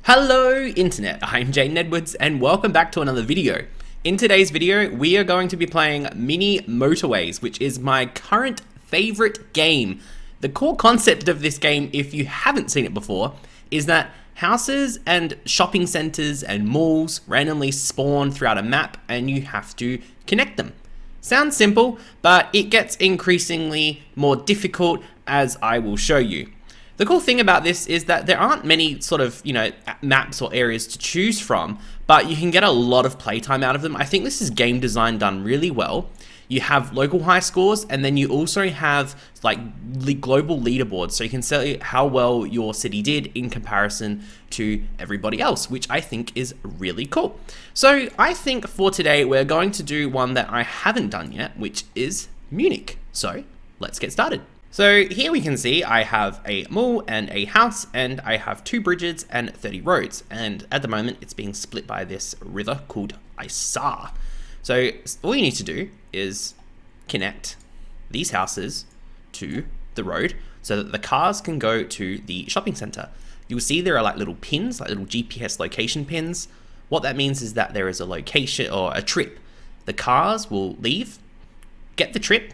Hello Internet, I'm Jaden Edwards and welcome back to another video. In today's video, we are going to be playing Mini Motorways, which is my current favorite game. The core concept of this game, if you haven't seen it before, is that houses and shopping centers and malls randomly spawn throughout a map and you have to connect them. Sounds simple, but it gets increasingly more difficult as I will show you. The cool thing about this is that there aren't many sort of, maps or areas to choose from, but you can get a lot of playtime out of them. I think this is game design done really well. You have local high scores, and then you also have like global leaderboards, so you can see how well your city did in comparison to everybody else, which I think is really cool. So I think for today, we're going to do one that I haven't done yet, which is Munich. So let's get started. So here we can see I have a mall and a house, and I have 2 bridges and 30 roads. And at the moment, it's being split by this river called Isar. So all you need to do is connect these houses to the road so that the cars can go to the shopping center. You'll see there are like little pins, like little GPS location pins. What that means is that there is a location or a trip. The cars will leave, get the trip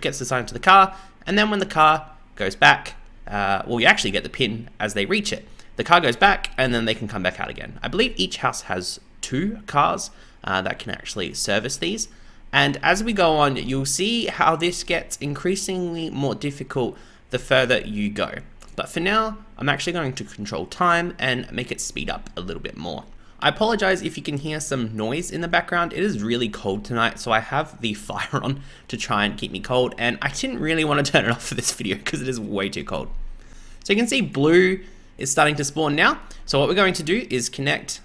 gets assigned to the car, and then when the car goes back, you actually get the pin as they reach it. The car goes back, and then they can come back out again. I believe each house has 2 cars that can actually service these. And as we go on, you'll see how this gets increasingly more difficult the further you go. But for now, I'm actually going to control time and make it speed up a little bit more. I apologize if you can hear some noise in the background. It is really cold tonight, so I have the fire on to try and keep me cold, and I didn't really want to turn it off for this video because it is way too cold. So you can see blue is starting to spawn now. So what we're going to do is connect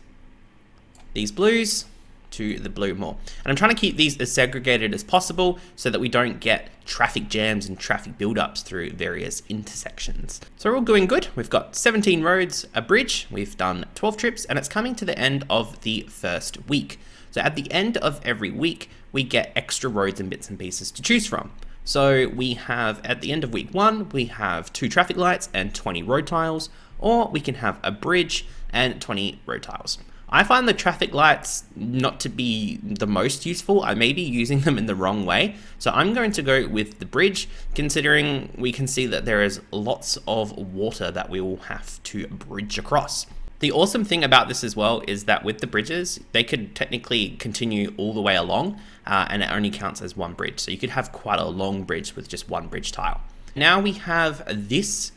these blues to the blue mall. And I'm trying to keep these as segregated as possible so that we don't get traffic jams and traffic buildups through various intersections. So we're all doing good. We've got 17 roads, a bridge, we've done 12 trips, and it's coming to the end of the first week. So at the end of every week, we get extra roads and bits and pieces to choose from. So we have, at the end of week 1, we have 2 traffic lights and 20 road tiles, or we can have a bridge and 20 road tiles. I find the traffic lights not to be the most useful. I may be using them in the wrong way. So I'm going to go with the bridge, considering we can see that there is lots of water that we will have to bridge across. The awesome thing about this as well is that with the bridges, they could technically continue all the way along, and it only counts as 1 bridge. So you could have quite a long bridge with just 1 bridge tile. Now we have this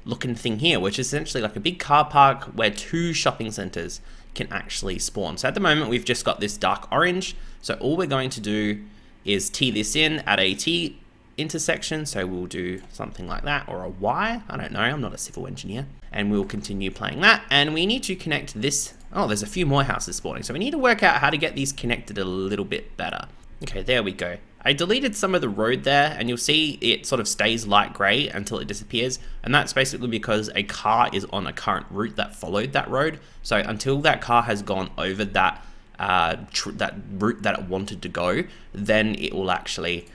looking thing here, which is essentially like a big car park where 2 shopping centers can actually spawn. So at the moment, we've just got this dark orange. So all we're going to do is tee this in at a T intersection. So we'll do something like that, or a Y. I don't know, I'm not a civil engineer. And we'll continue playing that. And we need to connect this. Oh, there's a few more houses spawning. So we need to work out how to get these connected a little bit better. Okay, there we go. I deleted some of the road there, and you'll see it sort of stays light gray until it disappears. And that's basically because a car is on a current route that followed that road. So until that car has gone over that that route that it wanted to go, then it will actually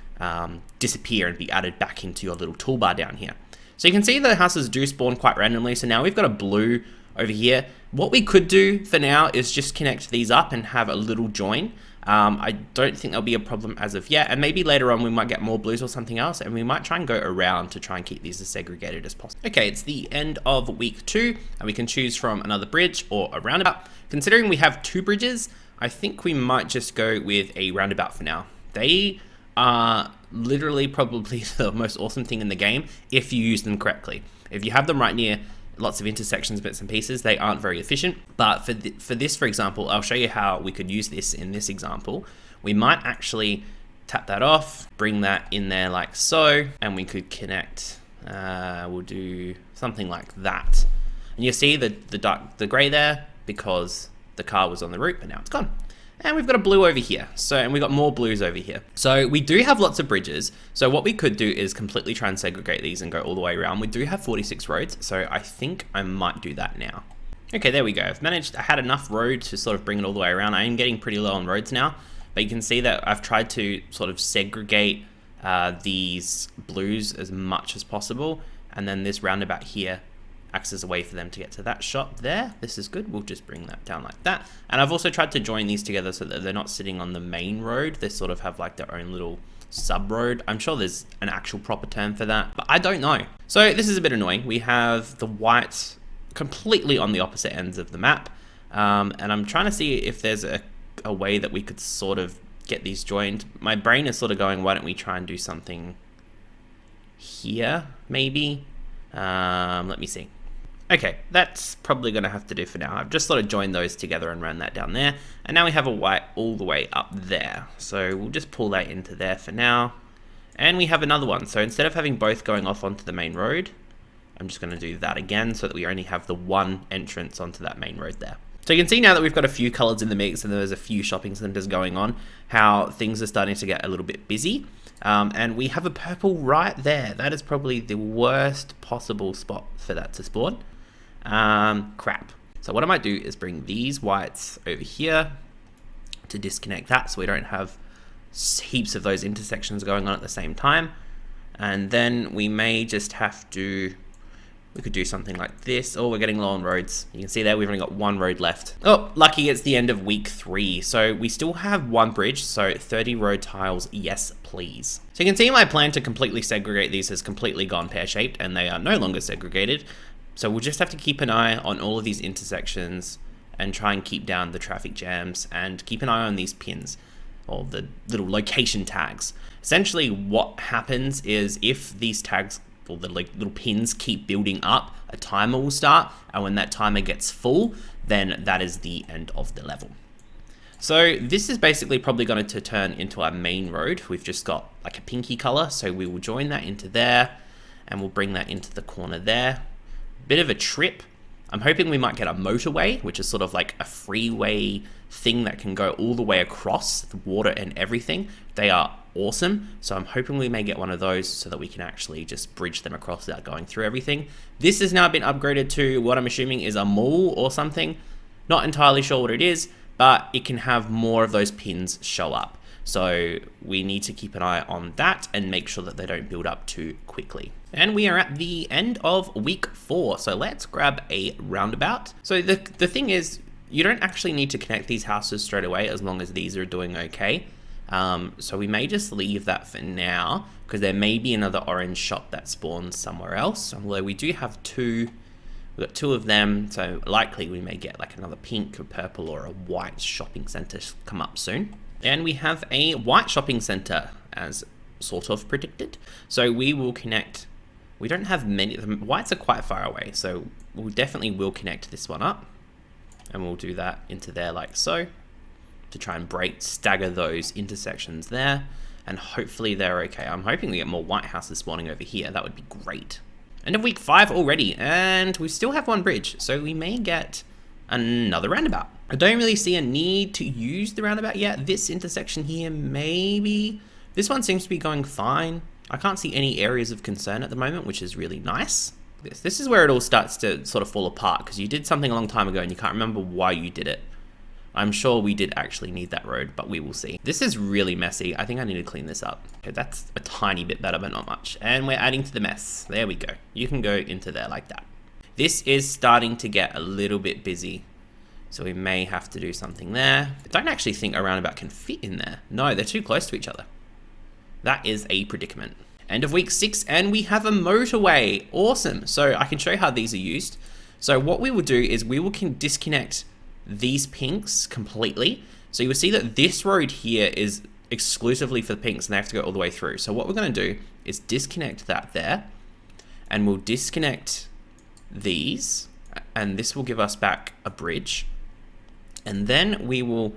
disappear and be added back into your little toolbar down here. So you can see the houses do spawn quite randomly. So now we've got a blue over here. What we could do for now is just connect these up and have a little join. I don't think there'll be a problem as of yet, and maybe later on we might get more blues or something else, and we might try and go around to try and keep these as segregated as possible. Okay, it's the end of week 2, and we can choose from another bridge or a roundabout. Considering we have 2 bridges, I think we might just go with a roundabout for now. They are literally probably the most awesome thing in the game if you use them correctly. If you have them right near lots of intersections, bits and pieces, they aren't very efficient. But for this, for example, I'll show you how we could use this in this example. We might actually tap that off, bring that in there like so, and we could connect. We'll do something like that. And you'll see the gray there because the car was on the route, but now it's gone. And we've got a blue over here. And we've got more blues over here. So we do have lots of bridges. So what we could do is completely try and segregate these and go all the way around. We do have 46 roads. So I think I might do that now. Okay, there we go. I had enough road to sort of bring it all the way around. I am getting pretty low on roads now, but you can see that I've tried to sort of segregate these blues as much as possible. And then this roundabout here acts as a way for them to get to that shop there. This is good. We'll just bring that down like that. And I've also tried to join these together so that they're not sitting on the main road. They sort of have like their own little sub road. I'm sure there's an actual proper term for that, but I don't know. So this is a bit annoying. We have the whites completely on the opposite ends of the map. And I'm trying to see if there's a way that we could sort of get these joined. My brain is sort of going, why don't we try and do something here, maybe? Let me see. Okay, that's probably going to have to do for now. I've just sort of joined those together and ran that down there. And now we have a white all the way up there. So we'll just pull that into there for now. And we have another one. So instead of having both going off onto the main road, I'm just going to do that again so that we only have the one entrance onto that main road there. So you can see now that we've got a few colors in the mix and there's a few shopping centers going on, how things are starting to get a little bit busy. And we have a purple right there. That is probably the worst possible spot for that to spawn. Crap. So what I might do is bring these whites over here to disconnect that so we don't have heaps of those intersections going on at the same time. And then we may just have to, we could do something like this. Oh, we're getting low on roads. You can see there we've only got one road left. Oh, lucky it's the end of week 3. So we still have one bridge, so 30 road tiles, yes please. So you can see my plan to completely segregate these has completely gone pear-shaped and they are no longer segregated. So we'll just have to keep an eye on all of these intersections and try and keep down the traffic jams and keep an eye on these pins or the little location tags. Essentially what happens is if these tags or the little pins keep building up, a timer will start, and when that timer gets full, then that is the end of the level. So this is basically probably going to turn into our main road. We've just got like a pinky color, so we will join that into there and we'll bring that into the corner there. Bit of a trip. I'm hoping we might get a motorway, which is sort of like a freeway thing that can go all the way across the water and everything. They are awesome. So I'm hoping we may get one of those so that we can actually just bridge them across without going through everything. This has now been upgraded to what I'm assuming is a mall or something. Not entirely sure what it is, but it can have more of those pins show up. So we need to keep an eye on that and make sure that they don't build up too quickly. And we are at the end of week 4. So let's grab a roundabout. So the thing is, you don't actually need to connect these houses straight away as long as these are doing okay. So we may just leave that for now because there may be another orange shop that spawns somewhere else. Although we do have 2, we've got 2 of them. So likely we may get like another pink or purple or a white shopping center come up soon. And we have a white shopping center as sort of predicted. So we will connect, we don't have many, the whites are quite far away. So we definitely will connect this one up and we'll do that into there like so to try and stagger those intersections there. And hopefully they're okay. I'm hoping we get more white houses spawning over here. That would be great. End of week 5 already. And we still have one bridge. So we may get another roundabout. I don't really see a need to use the roundabout yet. This intersection here, maybe. This one seems to be going fine. I can't see any areas of concern at the moment, which is really nice. This is where it all starts to sort of fall apart because you did something a long time ago and you can't remember why you did it. I'm sure we did actually need that road, but we will see. This is really messy. I think I need to clean this up. Okay, that's a tiny bit better, but not much. And we're adding to the mess. There we go. You can go into there like that. This is starting to get a little bit busy. So we may have to do something there. I don't actually think a roundabout can fit in there. No, they're too close to each other. That is a predicament. End of week 6 and we have a motorway. Awesome. So I can show you how these are used. So what we will do is we will disconnect these pinks completely. So you will see that this road here is exclusively for the pinks and they have to go all the way through. So what we're going to do is disconnect that there and we'll disconnect these and this will give us back a bridge. And then we will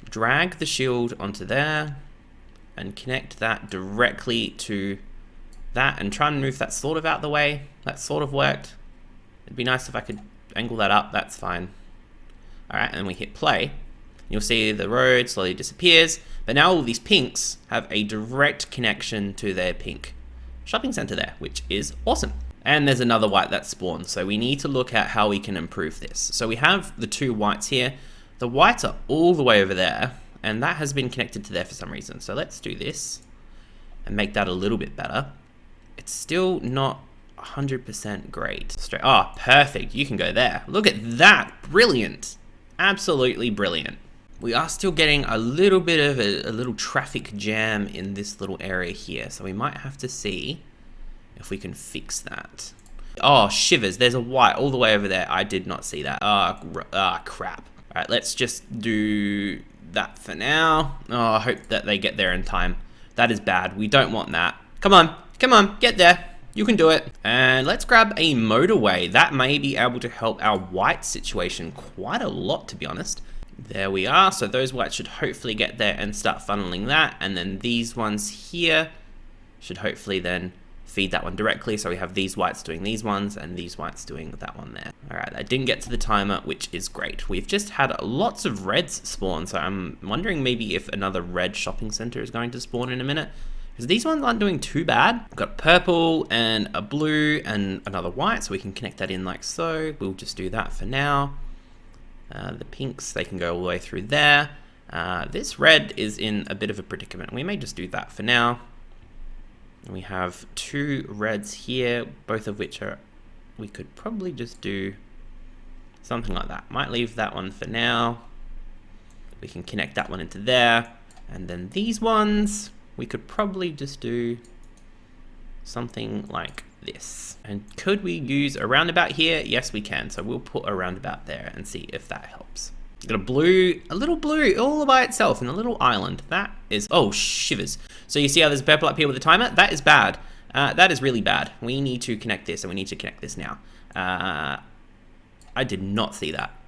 drag the shield onto there and connect that directly to that and try and move that sort of out the way. That sort of worked. It'd be nice if I could angle that up. That's fine. All right, and then we hit play. You'll see the road slowly disappears, but now all these pinks have a direct connection to their pink shopping center there, which is awesome. And there's another white that spawned, so we need to look at how we can improve this. So we have the 2 whites here. The whites are all the way over there, and that has been connected to there for some reason. So let's do this and make that a little bit better. It's still not 100% great. Straight. Oh, perfect. You can go there. Look at that. Brilliant. Absolutely brilliant. We are still getting a little bit of a little traffic jam in this little area here. So we might have to see if we can fix that. Oh, shivers. There's a white all the way over there. I did not see that. Crap. All right, let's just do that for now. Oh, I hope that they get there in time. That is bad. We don't want that. Come on. Come on. Get there. You can do it. And let's grab a motorway. That may be able to help our white situation quite a lot, to be honest. There we are. So those whites should hopefully get there and start funneling that. And then these ones here should hopefully then feed that one directly. So we have these whites doing these ones and these whites doing that one there. All right, I didn't get to the timer, which is great. We've just had lots of reds spawn. So I'm wondering maybe if another red shopping center is going to spawn in a minute. Because these ones aren't doing too bad. We've got purple and a blue and another white. So we can connect that in like so. We'll just do that for now. The pinks, they can go all the way through there. This red is in a bit of a predicament. We may just do that for now. We have two reds here, both of which are, we could probably just do something like that. Might leave that one for now. We can connect that one into there. And then these ones, we could probably just do something like this. And could we use a roundabout here? Yes, we can. So we'll put a roundabout there and see if that helps. Got a little blue all by itself in a little island. That is, oh, shivers. So you see how there's purple up here with the timer? That is bad. That is really bad. We need to connect this and we need to connect this now. I did not see that.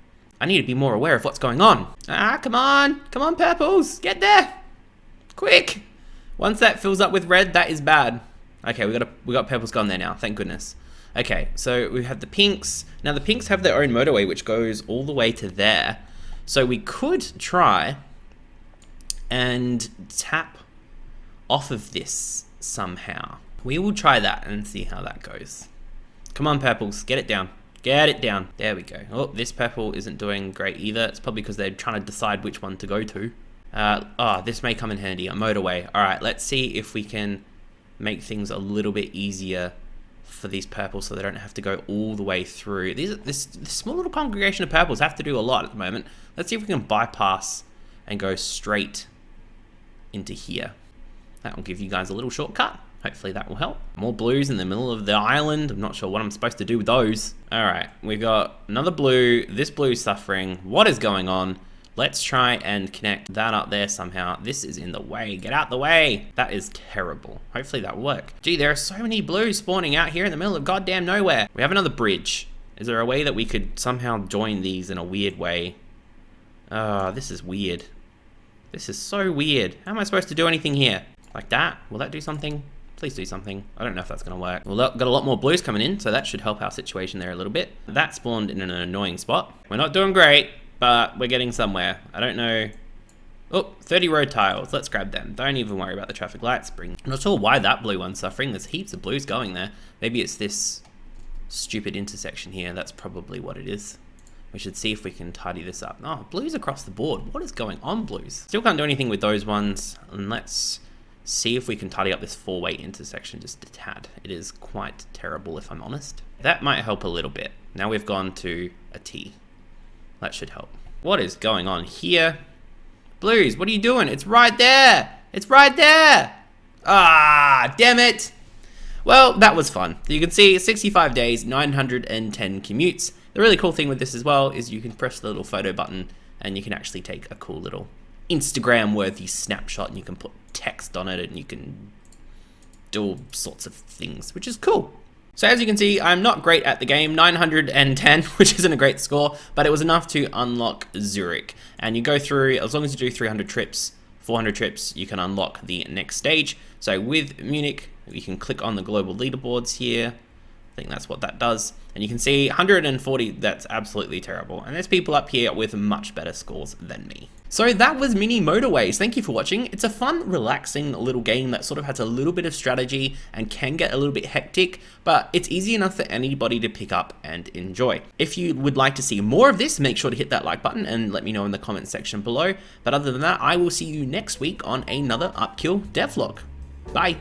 I need to be more aware of what's going on. Come on. Come on, purples. Get there. Quick. Once that fills up with red, that is bad. Okay, we got purples gone there now. Thank goodness. Okay, so we have the pinks. Now the pinks have their own motorway, which goes all the way to there. So we could try and tap off of this somehow. We will try that and see how that goes. Come on, purples, get it down. Get it down. There we go. Oh, this purple isn't doing great either. It's probably because they're trying to decide which one to go to. This may come in handy. A motorway. All right, let's see if we can make things a little bit easier for these purples so they don't have to go all the way through. This small little congregation of purples have to do a lot at the moment. Let's see if we can bypass and go straight into here. That will give you guys a little shortcut. Hopefully that will help. More blues in the middle of the island. I'm not sure what I'm supposed to do with those. All right, we got another blue. This blue is suffering. What is going on? Let's try and connect that up there somehow. This is in the way. Get out the way. That is terrible. Hopefully that will work. Gee, there are so many blues spawning out here in the middle of goddamn nowhere. We have another bridge. Is there a way that we could somehow join these in a weird way? This is weird. This is so weird. How am I supposed to do anything here? Like that? Will that do something? Please do something. I don't know if that's gonna work. Well, got a lot more blues coming in, so that should help our situation there a little bit. That spawned in an annoying spot. We're not doing great, but we're getting somewhere. I don't know. Oh, 30 road tiles. Let's grab them. Don't even worry about the traffic lights. I'm not sure why that blue one's suffering. There's heaps of blues going there. Maybe it's this stupid intersection here. That's probably what it is. We should see if we can tidy this up. Oh, blues across the board. What is going on, blues? Still can't do anything with those ones. And let's see if we can tidy up this four-way intersection just a tad. It is quite terrible, if I'm honest. That might help a little bit. Now we've gone to a T. That should help. What is going on here? Blues, what are you doing? It's right there. It's right there. Ah, damn it. Well, that was fun. You can see 65 days, 910 commutes. The really cool thing with this as well is you can press the little photo button and you can actually take a cool little Instagram-worthy snapshot and you can put text on it and you can do all sorts of things, which is cool. So as you can see, I'm not great at the game, 910, which isn't a great score, but it was enough to unlock Zurich. And you go through, as long as you do 300 trips, 400 trips, you can unlock the next stage. So with Munich, you can click on the global leaderboards here. I think that's what that does. And you can see 140, that's absolutely terrible. And there's people up here with much better scores than me. So that was Mini Motorways. Thank you for watching. It's a fun, relaxing little game that sort of has a little bit of strategy and can get a little bit hectic, but it's easy enough for anybody to pick up and enjoy. If you would like to see more of this, make sure to hit that like button and let me know in the comment section below. But other than that, I will see you next week on another Upkill devlog. Bye.